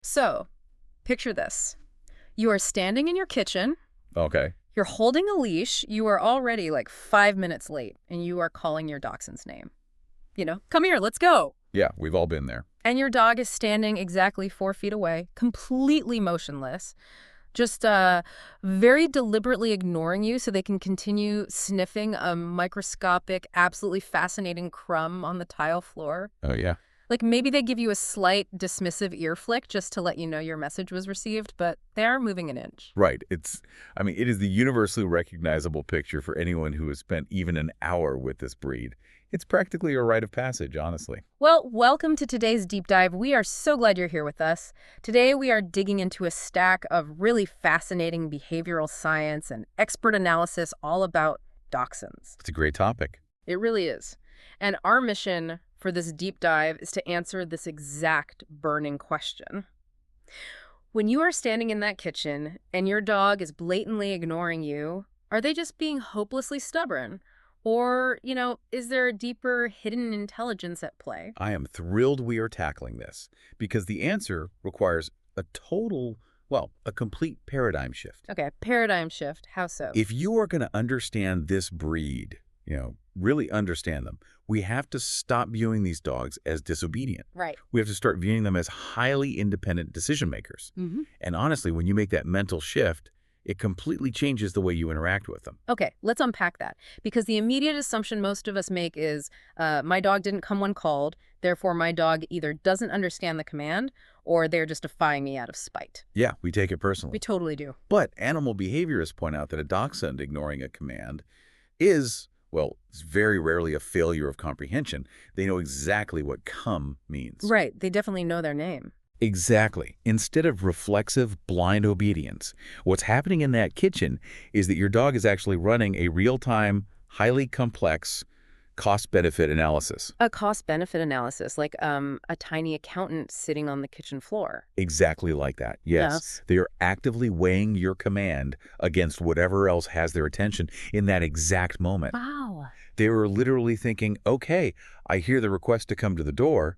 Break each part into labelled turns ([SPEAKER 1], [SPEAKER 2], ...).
[SPEAKER 1] So, picture this. You are standing in your kitchen,
[SPEAKER 2] Okay.
[SPEAKER 1] you're holding a leash, you are already like 5 minutes late, and you are calling your dachshund's name. Come here, let's go.
[SPEAKER 2] Yeah, we've all been there.
[SPEAKER 1] And your dog is standing exactly 4 feet away, completely motionless, just very deliberately ignoring you so they can continue sniffing a microscopic, absolutely fascinating crumb on the tile floor.
[SPEAKER 2] Oh, yeah.
[SPEAKER 1] Like maybe they give you a slight dismissive ear flick just to let you know your message was received, but they are moving an inch.
[SPEAKER 2] Right. It is the universally recognizable picture for anyone who has spent even an hour with this breed. It's practically a rite of passage, honestly.
[SPEAKER 1] Well, welcome to today's deep dive. We are so glad you're here with us. Today we are digging into a stack of really fascinating behavioral science and expert analysis all about dachshunds.
[SPEAKER 2] It's a great topic.
[SPEAKER 1] It really is. And our mission for this deep dive is to answer this exact burning question. When you are standing in that kitchen and your dog is blatantly ignoring you, are they just being hopelessly stubborn? Or, is there a deeper hidden intelligence at play?
[SPEAKER 2] I am thrilled we are tackling this because the answer requires a complete paradigm shift.
[SPEAKER 1] Okay, paradigm shift. How so?
[SPEAKER 2] If you are going to understand this breed, really understand them, we have to stop viewing these dogs as disobedient.
[SPEAKER 1] Right.
[SPEAKER 2] We have to start viewing them as highly independent decision makers.
[SPEAKER 1] Mm-hmm.
[SPEAKER 2] And honestly, when you make that mental shift, it completely changes the way you interact with them.
[SPEAKER 1] Okay, let's unpack that. Because the immediate assumption most of us make is, my dog didn't come when called, therefore my dog either doesn't understand the command or they're just defying me out of spite.
[SPEAKER 2] Yeah, we take it personally.
[SPEAKER 1] We totally do.
[SPEAKER 2] But animal behaviorists point out that a dachshund ignoring a command is, it's very rarely a failure of comprehension. They know exactly what come means.
[SPEAKER 1] Right, they definitely know their name.
[SPEAKER 2] Exactly. Instead of reflexive, blind obedience, what's happening in that kitchen is that your dog is actually running a real-time, highly complex cost-benefit analysis.
[SPEAKER 1] A cost-benefit analysis, like a tiny accountant sitting on the kitchen floor.
[SPEAKER 2] Exactly like that, yes. They are actively weighing your command against whatever else has their attention in that exact moment.
[SPEAKER 1] Wow.
[SPEAKER 2] They were literally thinking, okay, I hear the request to come to the door,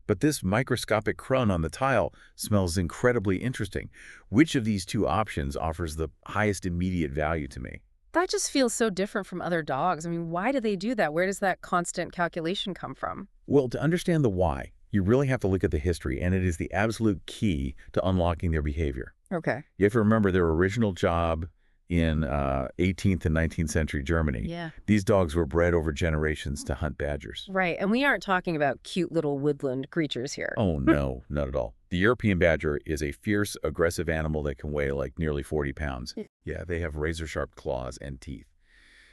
[SPEAKER 2] but this microscopic crumb on the tile smells incredibly interesting. Which of these two options offers the highest immediate value to me?
[SPEAKER 1] That just feels so different from other dogs. I mean, why do they do that? Where does that constant calculation come from?
[SPEAKER 2] Well, to understand the why, you really have to look at the history, and it is the absolute key to unlocking their behavior.
[SPEAKER 1] Okay.
[SPEAKER 2] You have to remember their original job in 18th and 19th century Germany.
[SPEAKER 1] Yeah.
[SPEAKER 2] These dogs were bred over generations to hunt badgers.
[SPEAKER 1] Right, and we aren't talking about cute little woodland creatures here.
[SPEAKER 2] Oh, no, not at all. The European badger is a fierce, aggressive animal that can weigh like nearly 40 pounds. Yeah, they have razor-sharp claws and teeth.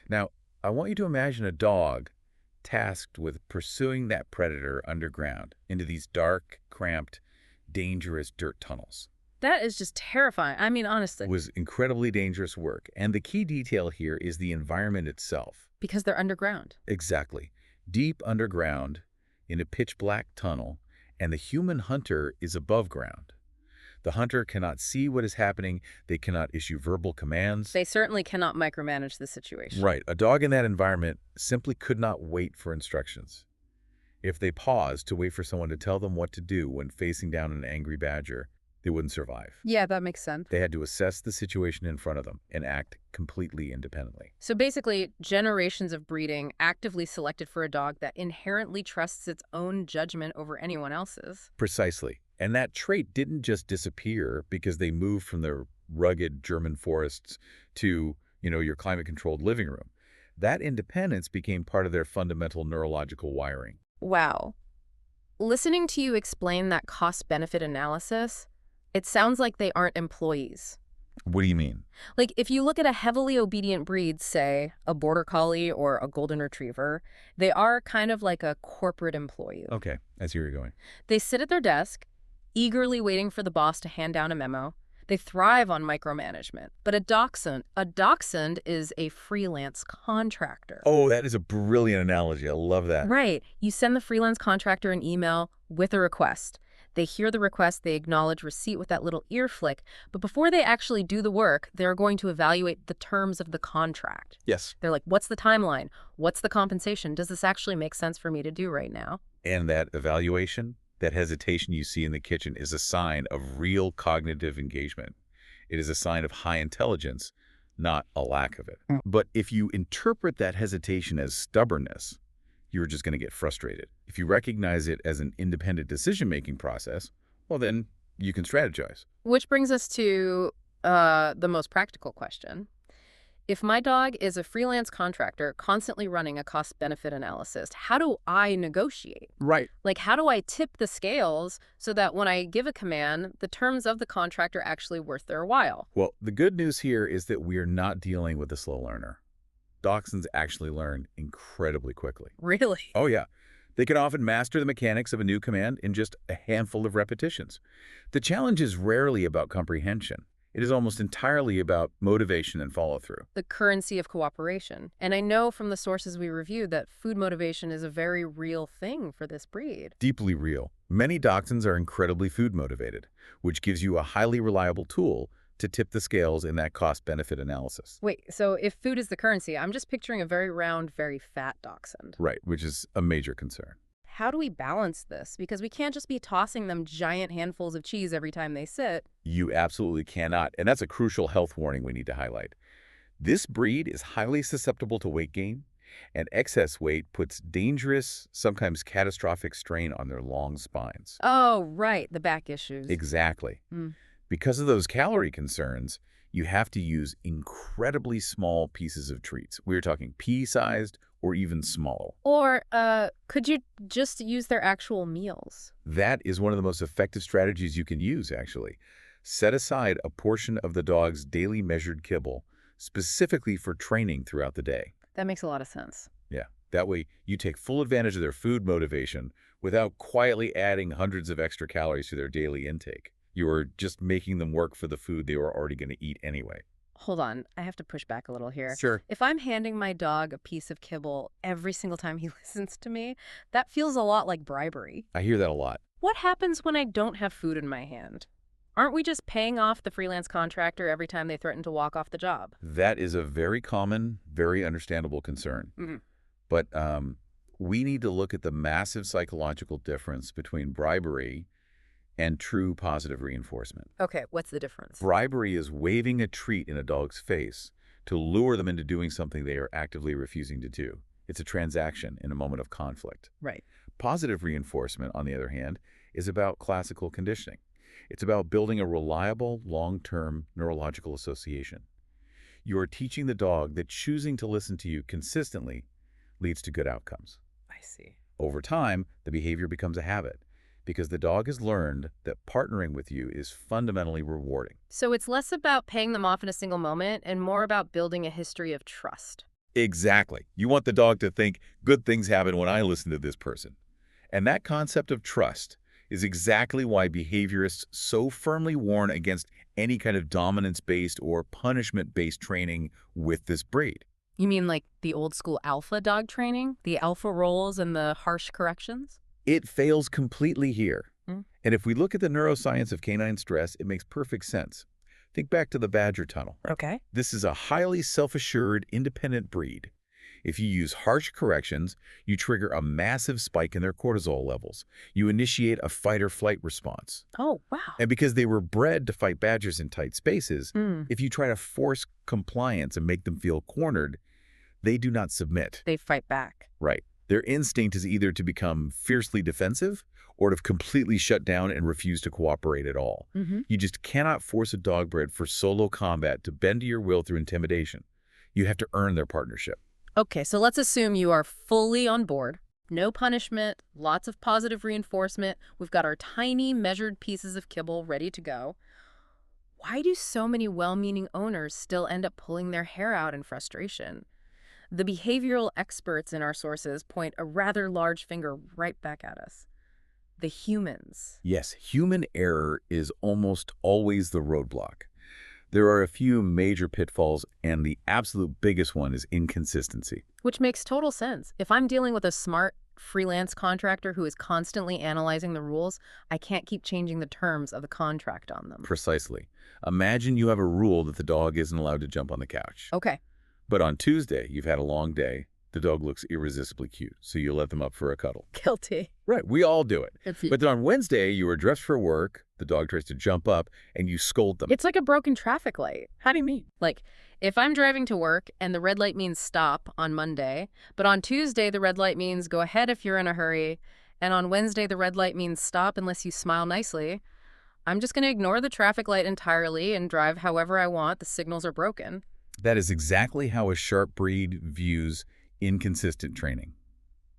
[SPEAKER 2] Now, I want you to imagine a dog tasked with pursuing that predator underground into these dark, cramped, dangerous dirt tunnels.
[SPEAKER 1] That is just terrifying. I mean, honestly.
[SPEAKER 2] It was incredibly dangerous work, and the key detail here is the environment itself.
[SPEAKER 1] Because they're underground.
[SPEAKER 2] Exactly. Deep underground in a pitch-black tunnel, and the human hunter is above ground. The hunter cannot see what is happening. They cannot issue verbal commands.
[SPEAKER 1] They certainly cannot micromanage the situation.
[SPEAKER 2] Right. A dog in that environment simply could not wait for instructions. If they paused to wait for someone to tell them what to do when facing down an angry badger, they wouldn't survive.
[SPEAKER 1] Yeah, that makes sense.
[SPEAKER 2] They had to assess the situation in front of them and act completely independently.
[SPEAKER 1] So basically, generations of breeding actively selected for a dog that inherently trusts its own judgment over anyone else's.
[SPEAKER 2] Precisely. And that trait didn't just disappear because they moved from the rugged German forests to, your climate-controlled living room. That independence became part of their fundamental neurological wiring.
[SPEAKER 1] Wow. Listening to you explain that cost-benefit analysis, it sounds like they aren't employees.
[SPEAKER 2] What do you mean?
[SPEAKER 1] Like, if you look at a heavily obedient breed, say, a border collie or a golden retriever, they are kind of like a corporate employee.
[SPEAKER 2] Okay, I see where you're going.
[SPEAKER 1] They sit at their desk, eagerly waiting for the boss to hand down a memo. They thrive on micromanagement. But a dachshund is a freelance contractor.
[SPEAKER 2] Oh, that is a brilliant analogy. I love that.
[SPEAKER 1] Right. You send the freelance contractor an email with a request. They hear the request, they acknowledge receipt with that little ear flick, but before they actually do the work, they're going to evaluate the terms of the contract.
[SPEAKER 2] Yes.
[SPEAKER 1] They're like, what's the timeline? What's the compensation? Does this actually make sense for me to do right now?
[SPEAKER 2] And that evaluation, That hesitation you see in the kitchen is a sign of real cognitive engagement. It is a sign of high intelligence, not a lack of it. But if you interpret that hesitation as stubbornness, you're just going to get frustrated. If you recognize it as an independent decision-making process, well, then you can strategize.
[SPEAKER 1] Which brings us to the most practical question. If my dog is a freelance contractor constantly running a cost-benefit analysis, how do I negotiate?
[SPEAKER 2] Right.
[SPEAKER 1] Like, how do I tip the scales so that when I give a command, the terms of the contract are actually worth their while?
[SPEAKER 2] Well, the good news here is that we are not dealing with a slow learner. Dachshunds actually learn incredibly quickly.
[SPEAKER 1] Really?
[SPEAKER 2] Oh, yeah. They can often master the mechanics of a new command in just a handful of repetitions. The challenge is rarely about comprehension. It is almost entirely about motivation and follow-through.
[SPEAKER 1] The currency of cooperation. And I know from the sources we reviewed that food motivation is a very real thing for this breed.
[SPEAKER 2] Deeply real. Many Dachshunds are incredibly food motivated, which gives you a highly reliable tool to tip the scales in that cost-benefit analysis.
[SPEAKER 1] Wait, so if food is the currency, I'm just picturing a very round, very fat dachshund.
[SPEAKER 2] Right, which is a major concern.
[SPEAKER 1] How do we balance this? Because we can't just be tossing them giant handfuls of cheese every time they sit.
[SPEAKER 2] You absolutely cannot, and that's a crucial health warning we need to highlight. This breed is highly susceptible to weight gain, and excess weight puts dangerous, sometimes catastrophic strain on their long spines.
[SPEAKER 1] Oh, right, the back issues.
[SPEAKER 2] Exactly. Because of those calorie concerns, you have to use incredibly small pieces of treats. We're talking pea-sized or even smaller.
[SPEAKER 1] Or could you just use their actual meals?
[SPEAKER 2] That is one of the most effective strategies you can use, actually. Set aside a portion of the dog's daily measured kibble, specifically for training throughout the day.
[SPEAKER 1] That makes a lot of sense.
[SPEAKER 2] Yeah, that way you take full advantage of their food motivation without quietly adding hundreds of extra calories to their daily intake. You are just making them work for the food they were already going to eat anyway.
[SPEAKER 1] Hold on, I have to push back a little here.
[SPEAKER 2] Sure.
[SPEAKER 1] If I'm handing my dog a piece of kibble every single time he listens to me, that feels a lot like bribery.
[SPEAKER 2] I hear that a lot.
[SPEAKER 1] What happens when I don't have food in my hand? Aren't we just paying off the freelance contractor every time they threaten to walk off the job?
[SPEAKER 2] That is a very common, very understandable concern. But we need to look at the massive psychological difference between bribery and true positive reinforcement.
[SPEAKER 1] Okay, what's the difference?
[SPEAKER 2] Bribery is waving a treat in a dog's face to lure them into doing something they are actively refusing to do. It's a transaction in a moment of conflict.
[SPEAKER 1] Right.
[SPEAKER 2] Positive reinforcement, on the other hand, is about classical conditioning. It's about building a reliable, long-term neurological association. You are teaching the dog that choosing to listen to you consistently leads to good outcomes.
[SPEAKER 1] I see.
[SPEAKER 2] Over time, the behavior becomes a habit, because the dog has learned that partnering with you is fundamentally rewarding.
[SPEAKER 1] So it's less about paying them off in a single moment and more about building a history of trust.
[SPEAKER 2] Exactly. You want the dog to think, good things happen when I listen to this person. And that concept of trust is exactly why behaviorists so firmly warn against any kind of dominance-based or punishment-based training with this breed.
[SPEAKER 1] You mean like the old school alpha dog training? The alpha roles and the harsh corrections?
[SPEAKER 2] It fails completely here. And if we look at the neuroscience of canine stress, it makes perfect sense. Think back to the badger tunnel.
[SPEAKER 1] Okay.
[SPEAKER 2] This is a highly self-assured, independent breed. If you use harsh corrections, you trigger a massive spike in their cortisol levels. You initiate a fight-or-flight response.
[SPEAKER 1] Oh, wow.
[SPEAKER 2] And because they were bred to fight badgers in tight spaces, if you try to force compliance and make them feel cornered, they do not submit.
[SPEAKER 1] They fight back.
[SPEAKER 2] Right. Their instinct is either to become fiercely defensive or to completely shut down and refuse to cooperate at all. You just cannot force a dog bred for solo combat to bend to your will through intimidation. You have to earn their partnership.
[SPEAKER 1] Okay, so let's assume you are fully on board. No punishment, lots of positive reinforcement. We've got our tiny measured pieces of kibble ready to go. Why do so many well-meaning owners still end up pulling their hair out in frustration? The behavioral experts in our sources point a rather large finger right back at us. The humans.
[SPEAKER 2] Yes, human error is almost always the roadblock. There are a few major pitfalls, and the absolute biggest one is inconsistency.
[SPEAKER 1] Which makes total sense. If I'm dealing with a smart freelance contractor who is constantly analyzing the rules, I can't keep changing the terms of the contract on them.
[SPEAKER 2] Precisely. Imagine you have a rule that the dog isn't allowed to jump on the couch.
[SPEAKER 1] Okay.
[SPEAKER 2] But on Tuesday, you've had a long day, The dog looks irresistibly cute, so you let them up for a cuddle.
[SPEAKER 1] Guilty.
[SPEAKER 2] Right, we all do it.
[SPEAKER 1] It's,
[SPEAKER 2] But then on Wednesday, you were dressed for work, the dog tries to jump up, and you scold them.
[SPEAKER 1] it's like a broken traffic light.
[SPEAKER 2] How do you mean?
[SPEAKER 1] Like, if I'm driving to work and the red light means stop on Monday, but on Tuesday the red light means go ahead if you're in a hurry, and on Wednesday the red light means stop unless you smile nicely, I'm just going to ignore the traffic light entirely and drive however I want. The signals are broken.
[SPEAKER 2] That is exactly how a sharp breed views inconsistent training.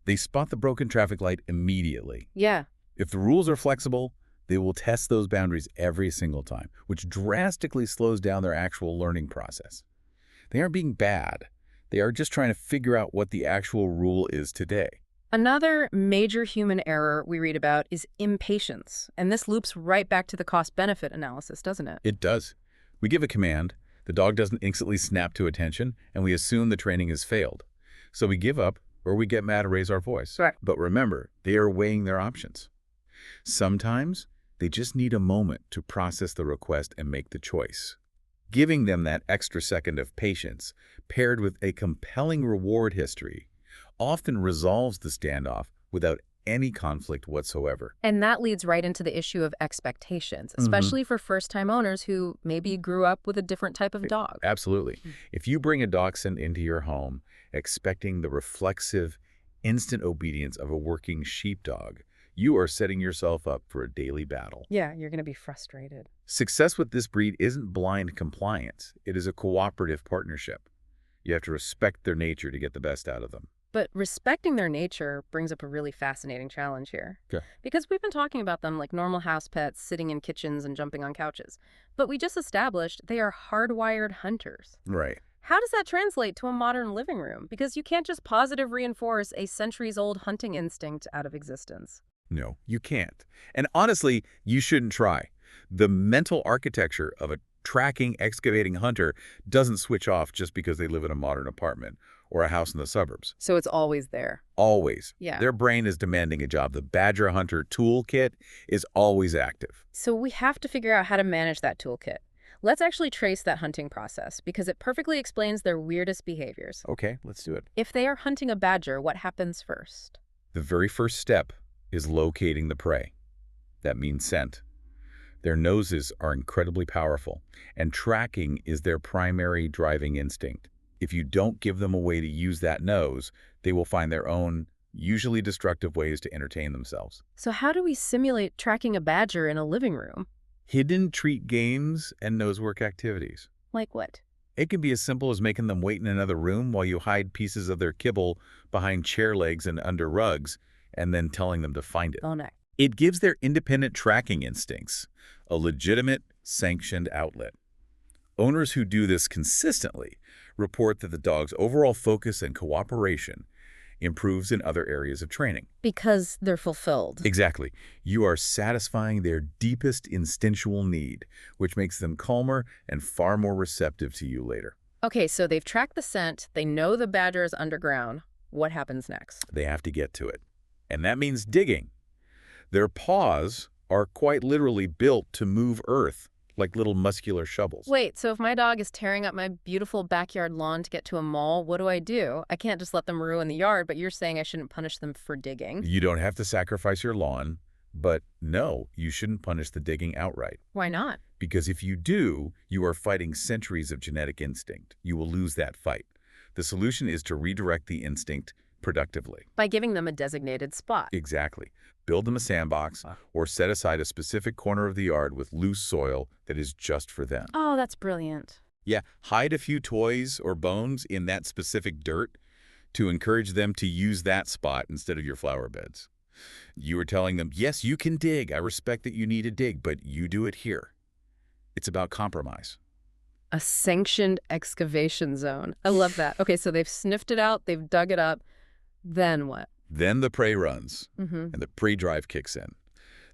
[SPEAKER 2] They spot the broken traffic light immediately.
[SPEAKER 1] Yeah.
[SPEAKER 2] If the rules are flexible, they will test those boundaries every single time, which drastically slows down their actual learning process. They aren't being bad. They are just trying to figure out what the actual rule is today.
[SPEAKER 1] Another major human error we read about is impatience. And this loops right back to the cost-benefit analysis, doesn't it?
[SPEAKER 2] It does. We give a command, the dog doesn't instantly snap to attention, and we assume the training has failed. So we give up, or we get mad and raise our voice.
[SPEAKER 1] Right.
[SPEAKER 2] But remember, they are weighing their options. Sometimes they just need a moment to process the request and make the choice. Giving them that extra second of patience, paired with a compelling reward history, often resolves the standoff without any conflict whatsoever.
[SPEAKER 1] And that leads right into the issue of expectations, especially for first-time owners who maybe grew up with a different type of dog.
[SPEAKER 2] Absolutely. If you bring a Dachshund into your home expecting the reflexive, instant obedience of a working sheepdog, you are setting yourself up for a daily battle.
[SPEAKER 1] Yeah, you're going to be frustrated.
[SPEAKER 2] Success with this breed isn't blind compliance. It is a cooperative partnership. You have to respect their nature to get the best out of them.
[SPEAKER 1] But respecting their nature brings up a really fascinating challenge here.
[SPEAKER 2] Okay.
[SPEAKER 1] Because we've been talking about them like normal house pets, sitting in kitchens and jumping on couches. But we just established they are hardwired hunters.
[SPEAKER 2] Right.
[SPEAKER 1] How does that translate to a modern living room? Because you can't just positive reinforce a centuries-old hunting instinct out of existence.
[SPEAKER 2] No, you can't. And honestly, you shouldn't try. The mental architecture of a tracking, excavating hunter doesn't switch off just because they live in a modern apartment or a house in the suburbs.
[SPEAKER 1] So it's always there.
[SPEAKER 2] Always.
[SPEAKER 1] Yeah.
[SPEAKER 2] Their brain is demanding a job. The Badger Hunter toolkit is always active.
[SPEAKER 1] So we have to figure out how to manage that toolkit. Let's actually trace that hunting process because it perfectly explains their weirdest behaviors.
[SPEAKER 2] Okay, let's do it.
[SPEAKER 1] If they are hunting a badger, what happens first?
[SPEAKER 2] The very first step is locating the prey. That means scent. Their noses are incredibly powerful, and tracking is their primary driving instinct. If you don't give them a way to use that nose, they will find their own, usually destructive ways to entertain themselves.
[SPEAKER 1] So how do we simulate tracking a badger in a living room?
[SPEAKER 2] Hidden treat games and nosework activities.
[SPEAKER 1] Like what?
[SPEAKER 2] It can be as simple as making them wait in another room while you hide pieces of their kibble behind chair legs and under rugs, and then telling them to find it.
[SPEAKER 1] Oh, no.
[SPEAKER 2] It gives their independent tracking instincts a legitimate, sanctioned outlet. Owners who do this consistently report that the dog's overall focus and cooperation improves in other areas of training.
[SPEAKER 1] Because they're fulfilled.
[SPEAKER 2] Exactly. You are satisfying their deepest instinctual need, which makes them calmer and far more receptive to you later.
[SPEAKER 1] Okay, so they've tracked the scent. They know the badger is underground. What happens next?
[SPEAKER 2] They have to get to it. And that means digging. Their paws are quite literally built to move earth, like little muscular shovels.
[SPEAKER 1] Wait, so if my dog is tearing up my beautiful backyard lawn to get to a mall, what do? I can't just let them ruin the yard, but you're saying I shouldn't punish them for digging.
[SPEAKER 2] You don't have to sacrifice your lawn, but no, you shouldn't punish the digging outright.
[SPEAKER 1] Why not?
[SPEAKER 2] Because if you do, you are fighting centuries of genetic instinct. You will lose that fight. The solution is to redirect the instinct productively.
[SPEAKER 1] By giving them a designated spot.
[SPEAKER 2] Exactly. Build them a sandbox or set aside a specific corner of the yard with loose soil that is just for them.
[SPEAKER 1] Oh, that's brilliant.
[SPEAKER 2] Yeah, hide a few toys or bones in that specific dirt to encourage them to use that spot instead of your flower beds. You are telling them, yes, you can dig. I respect that you need to dig, but you do it here. It's about compromise.
[SPEAKER 1] A sanctioned excavation zone. I love that. Okay, so they've sniffed it out, they've dug it up. Then what?
[SPEAKER 2] Then the prey runs, and the prey drive kicks in.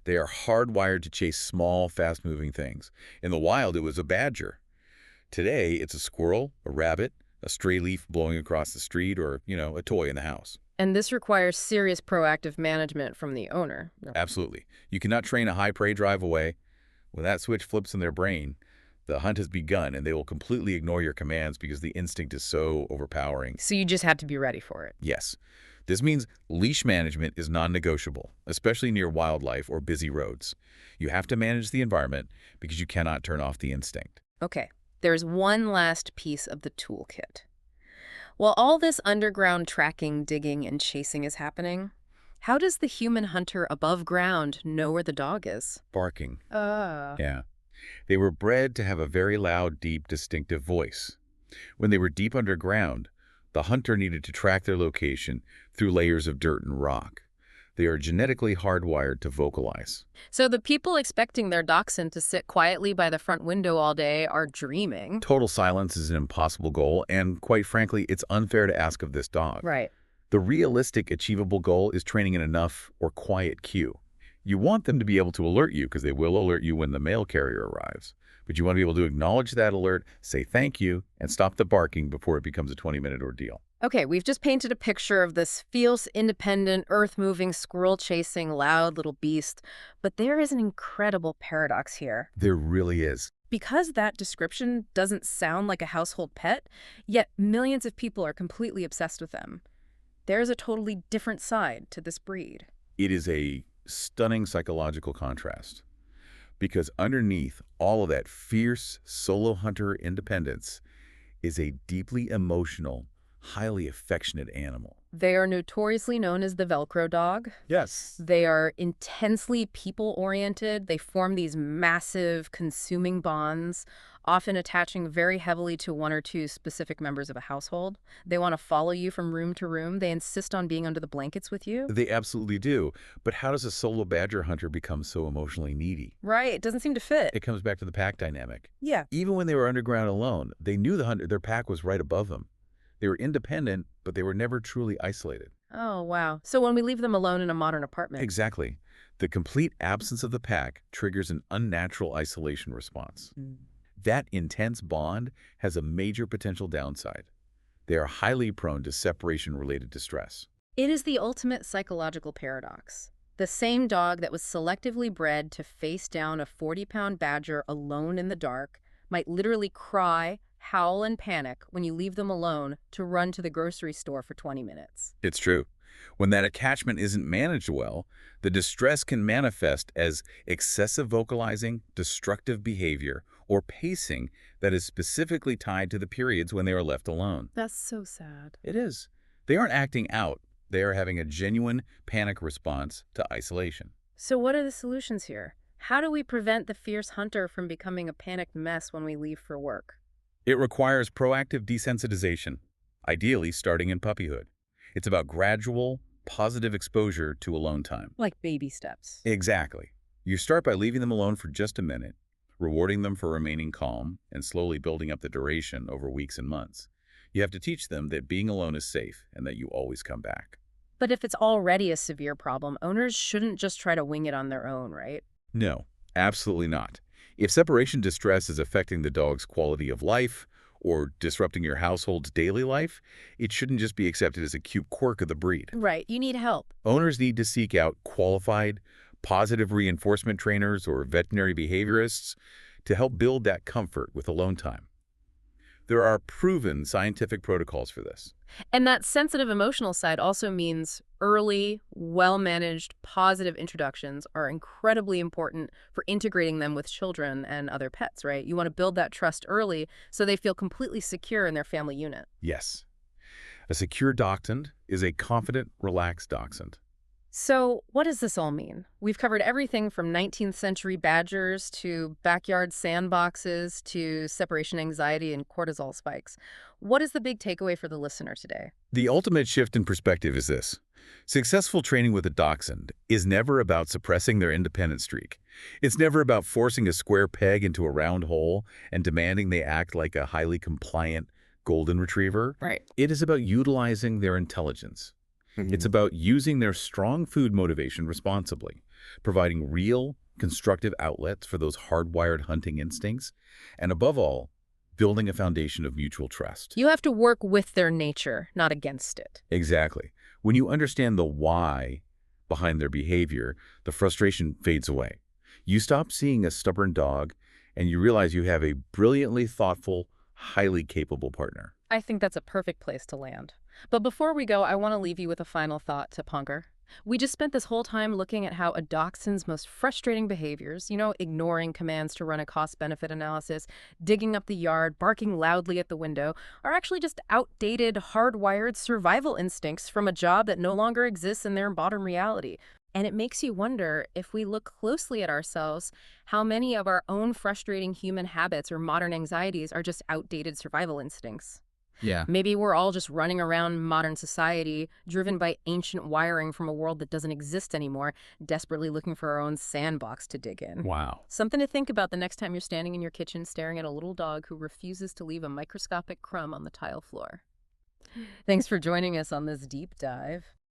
[SPEAKER 2] They are hardwired to chase small, fast-moving things. In the wild, it was a badger. Today, it's a squirrel, a rabbit, a stray leaf blowing across the street, or, a toy in the house.
[SPEAKER 1] And this requires serious proactive management from the owner.
[SPEAKER 2] Absolutely. You cannot train a high prey drive away. When that switch flips in their brain, The hunt has begun, and they will completely ignore your commands because the instinct is so overpowering.
[SPEAKER 1] So you just have to be ready for it.
[SPEAKER 2] Yes. This means leash management is non-negotiable, especially near wildlife or busy roads. You have to manage the environment because you cannot turn off the instinct.
[SPEAKER 1] Okay, there's one last piece of the toolkit. While all this underground tracking, digging, and chasing is happening, how does the human hunter above ground know where the dog is?
[SPEAKER 2] Barking.
[SPEAKER 1] Ah.
[SPEAKER 2] Yeah. They were bred to have a very loud, deep, distinctive voice. When they were deep underground, the hunter needed to track their location through layers of dirt and rock. They are genetically hardwired to vocalize.
[SPEAKER 1] So the people expecting their dachshund to sit quietly by the front window all day are dreaming.
[SPEAKER 2] Total silence is an impossible goal, and quite frankly, it's unfair to ask of this dog.
[SPEAKER 1] Right.
[SPEAKER 2] The realistic, achievable goal is training an enough or quiet cue. You want them to be able to alert you because they will alert you when the mail carrier arrives. But you want to be able to acknowledge that alert, say thank you, and stop the barking before it becomes a 20-minute ordeal.
[SPEAKER 1] Okay, we've just painted a picture of this fierce, independent, earth-moving, squirrel-chasing, loud little beast. But there is an incredible paradox here.
[SPEAKER 2] There really is.
[SPEAKER 1] Because that description doesn't sound like a household pet, yet millions of people are completely obsessed with them. There's a totally different side to this breed.
[SPEAKER 2] It is a stunning psychological contrast. Because underneath all of that fierce solo hunter independence is a deeply emotional, highly affectionate animal.
[SPEAKER 1] They are notoriously known as the Velcro dog.
[SPEAKER 2] Yes.
[SPEAKER 1] They are intensely people-oriented. They form these massive, consuming bonds, often attaching very heavily to one or two specific members of a household. They want to follow you from room to room. They insist on being under the blankets with you.
[SPEAKER 2] They absolutely do. But how does a solo badger hunter become so emotionally needy?
[SPEAKER 1] Right. It doesn't seem to fit.
[SPEAKER 2] It comes back to the pack dynamic.
[SPEAKER 1] Yeah.
[SPEAKER 2] Even when they were underground alone, they knew their pack was right above them. They were independent, but they were never truly isolated.
[SPEAKER 1] Oh, wow. So when we leave them alone in a modern apartment.
[SPEAKER 2] Exactly. The complete absence of the pack triggers an unnatural isolation response. That intense bond has a major potential downside. They are highly prone to separation-related distress.
[SPEAKER 1] It is the ultimate psychological paradox. The same dog that was selectively bred to face down a 40-pound badger alone in the dark might literally cry, howl, and panic when you leave them alone to run to the grocery store for 20 minutes.
[SPEAKER 2] It's true. When that attachment isn't managed well, the distress can manifest as excessive vocalizing, destructive behavior, or pacing that is specifically tied to the periods when they are left alone.
[SPEAKER 1] That's so sad.
[SPEAKER 2] It is. They aren't acting out. They are having a genuine panic response to isolation.
[SPEAKER 1] So what are the solutions here? How do we prevent the fierce hunter from becoming a panicked mess when we leave for work?
[SPEAKER 2] It requires proactive desensitization, ideally starting in puppyhood. It's about gradual, positive exposure to alone time.
[SPEAKER 1] Like baby steps.
[SPEAKER 2] Exactly. You start by leaving them alone for just a minute, rewarding them for remaining calm, and slowly building up the duration over weeks and months. You have to teach them that being alone is safe and that you always come back.
[SPEAKER 1] But if it's already a severe problem, owners shouldn't just try to wing it on their own, right?
[SPEAKER 2] No, absolutely not. If separation distress is affecting the dog's quality of life or disrupting your household's daily life, it shouldn't just be accepted as a cute quirk of the breed.
[SPEAKER 1] Right, you need help.
[SPEAKER 2] Owners need to seek out qualified, positive reinforcement trainers or veterinary behaviorists to help build that comfort with alone time. There are proven scientific protocols for this.
[SPEAKER 1] And that sensitive emotional side also means early, well-managed, positive introductions are incredibly important for integrating them with children and other pets, right? You want to build that trust early so they feel completely secure in their family unit.
[SPEAKER 2] Yes. A secure dachshund is a confident, relaxed dachshund.
[SPEAKER 1] So what does this all mean? We've covered everything from 19th century badgers to backyard sandboxes to separation anxiety and cortisol spikes. What is the big takeaway for the listener today?
[SPEAKER 2] The ultimate shift in perspective is this. Successful training with a dachshund is never about suppressing their independent streak. It's never about forcing a square peg into a round hole and demanding they act like a highly compliant golden retriever.
[SPEAKER 1] Right.
[SPEAKER 2] It is about utilizing their intelligence. It's about using their strong food motivation responsibly, providing real, constructive outlets for those hardwired hunting instincts, and above all, building a foundation of mutual trust.
[SPEAKER 1] You have to work with their nature, not against it.
[SPEAKER 2] Exactly. When you understand the why behind their behavior, the frustration fades away. You stop seeing a stubborn dog, and you realize you have a brilliantly thoughtful, highly capable partner.
[SPEAKER 1] I think that's a perfect place to land. But before we go, I want to leave you with a final thought to ponder. We just spent this whole time looking at how a dachshund's most frustrating behaviors, ignoring commands to run a cost-benefit analysis, digging up the yard, barking loudly at the window, are actually just outdated, hardwired survival instincts from a job that no longer exists in their modern reality. And it makes you wonder, if we look closely at ourselves, how many of our own frustrating human habits or modern anxieties are just outdated survival instincts.
[SPEAKER 2] Yeah.
[SPEAKER 1] Maybe we're all just running around modern society, driven by ancient wiring from a world that doesn't exist anymore, desperately looking for our own sandbox to dig in.
[SPEAKER 2] Wow.
[SPEAKER 1] Something to think about the next time you're standing in your kitchen staring at a little dog who refuses to leave a microscopic crumb on the tile floor. Thanks for joining us on this deep dive.